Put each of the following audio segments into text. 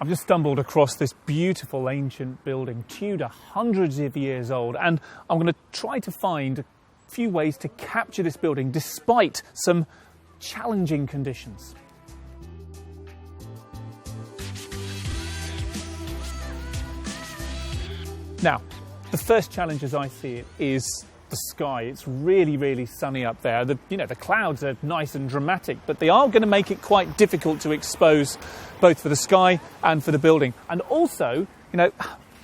I've just stumbled across this beautiful ancient building, Tudor, hundreds of years old, and I'm going to try to find a few ways to capture this building despite some challenging conditions. Now, the first challenge as I see it is the sky. It's really, really sunny up there. The clouds are nice and dramatic, but they are going to make it quite difficult to expose both for the sky and for the building. And also,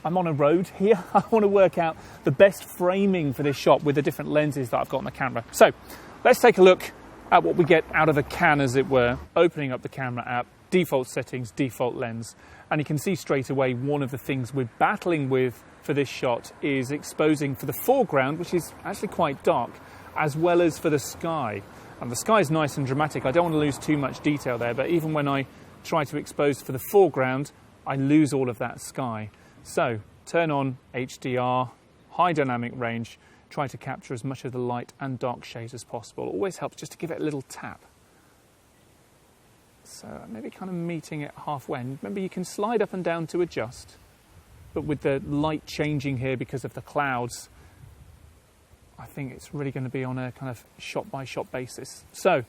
I'm on a road here. I want to work out the best framing for this shot with the different lenses that I've got on the camera. So let's take a look at what we get out of a can, as it were. Opening up the camera app, default settings, default lens. And you can see straight away one of the things we're battling with for this shot is exposing for the foreground, which is actually quite dark, as well as for the sky. And the sky is nice and dramatic. I don't want to lose too much detail there, but even when I try to expose for the foreground, I lose all of that sky. So turn on HDR, high dynamic range, try to capture as much of the light and dark shades as possible. It always helps just to give it a little tap. So maybe kind of meeting it halfway. And remember, you can slide up and down to adjust, but with the light changing here because of the clouds, I think it's really going to be on a kind of shot-by-shot basis. So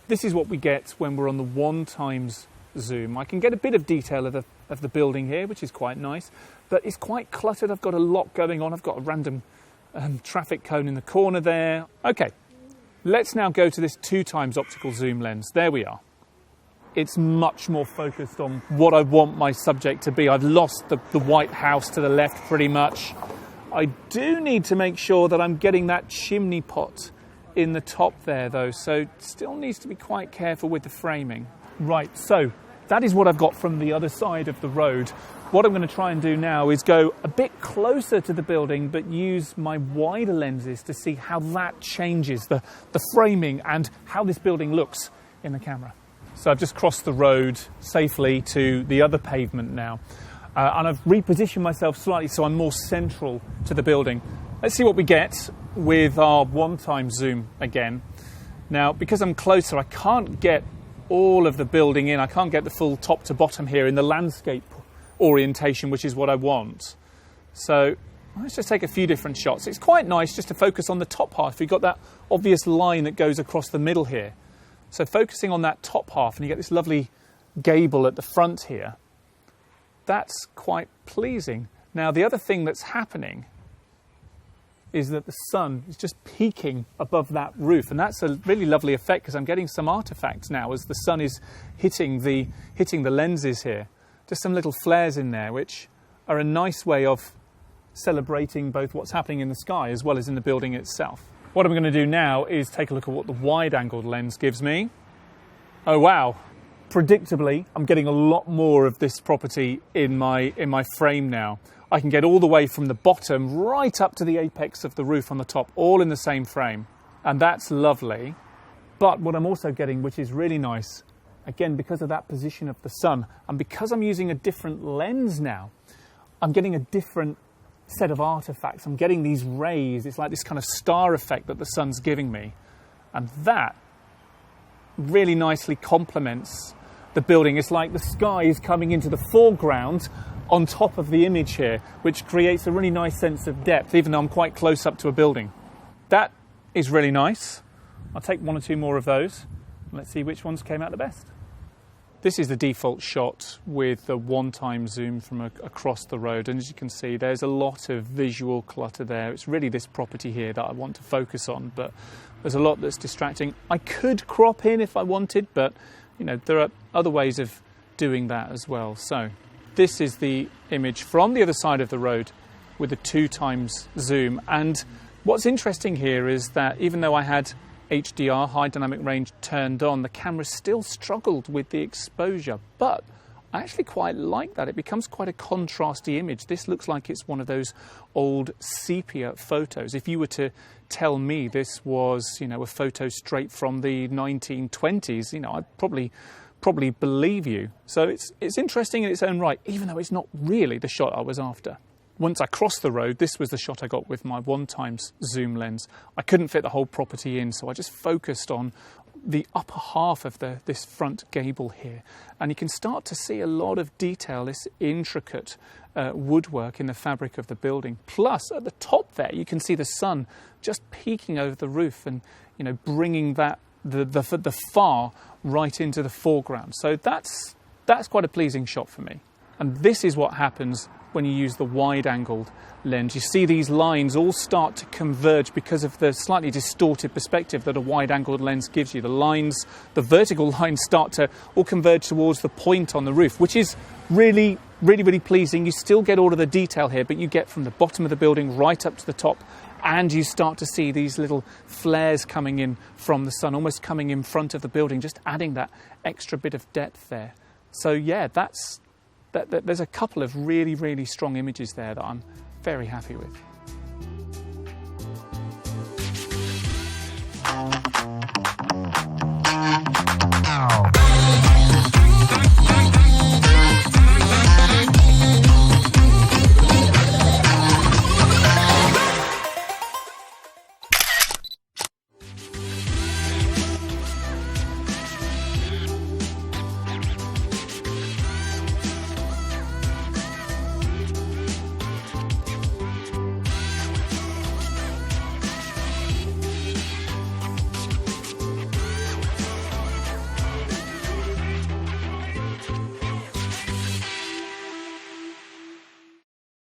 this is what we get when we're on the 1x zoom. I can get a bit of detail of the building here, which is quite nice, but it's quite cluttered. I've got a lot going on. I've got a random traffic cone in the corner there. Okay, let's now go to this 2x optical zoom lens. There we are. It's much more focused on what I want my subject to be. I've lost the White House to the left pretty much. I do need to make sure that I'm getting that chimney pot in the top there though, so still needs to be quite careful with the framing. Right, so that is what I've got from the other side of the road. What I'm going to try and do now is go a bit closer to the building, but use my wider lenses to see how that changes the framing and how this building looks in the camera. So I've just crossed the road safely to the other pavement now. And I've repositioned myself slightly so I'm more central to the building. Let's see what we get with our 1x zoom again. Now, because I'm closer, I can't get all of the building in. I can't get the full top to bottom here in the landscape orientation, which is what I want. So let's just take a few different shots. It's quite nice just to focus on the top half. You've got that obvious line that goes across the middle here. So focusing on that top half, and you get this lovely gable at the front here, that's quite pleasing. Now, the other thing that's happening is that the sun is just peeking above that roof, and that's a really lovely effect because I'm getting some artifacts now as the sun is hitting the lenses here. Just some little flares in there, which are a nice way of celebrating both what's happening in the sky as well as in the building itself. What I'm going to do now is take a look at what the wide-angled lens gives me. Oh wow! Predictably, I'm getting a lot more of this property in my frame now. I can get all the way from the bottom right up to the apex of the roof on the top, all in the same frame. And that's lovely. But what I'm also getting, which is really nice, again, because of that position of the sun, and because I'm using a different lens now, I'm getting a different set of artifacts. I'm getting these rays. It's like this kind of star effect that the sun's giving me. And that really nicely complements the building. It's like the sky is coming into the foreground on top of the image here, which creates a really nice sense of depth, even though I'm quite close up to a building. That is really nice. I'll take one or two more of those. Let's see which ones came out the best. This is the default shot with the 1x zoom from across the road, and as you can see, there's a lot of visual clutter there. It's really this property here that I want to focus on, but there's a lot that's distracting. I could crop in if I wanted, but there are other ways of doing that as well. So this is the image from the other side of the road with the 2x zoom, and what's interesting here is that even though I had HDR, high dynamic range, turned on, the camera still struggled with the exposure, but I actually quite like that. It becomes quite a contrasty image. This looks like it's one of those old sepia photos. If you were to tell me this was, a photo straight from the 1920s, I'd probably believe you. So it's interesting in its own right, even though it's not really the shot I was after. Once I crossed the road, this was the shot I got with my 1x zoom lens. I couldn't fit the whole property in, so I just focused on the upper half of this front gable here, and you can start to see a lot of detail, this intricate woodwork in the fabric of the building. Plus, at the top there, you can see the sun just peeking over the roof and, you know, bringing that the far right into the foreground. So that's quite a pleasing shot for me. And this is what happens when you use the wide-angled lens. You see these lines all start to converge because of the slightly distorted perspective that a wide-angled lens gives you. The lines, the vertical lines, start to all converge towards the point on the roof, which is really, really, really pleasing. You still get all of the detail here, but you get from the bottom of the building right up to the top, and you start to see these little flares coming in from the sun, almost coming in front of the building, just adding that extra bit of depth there. So yeah, there's a couple of really, really strong images there that I'm very happy with.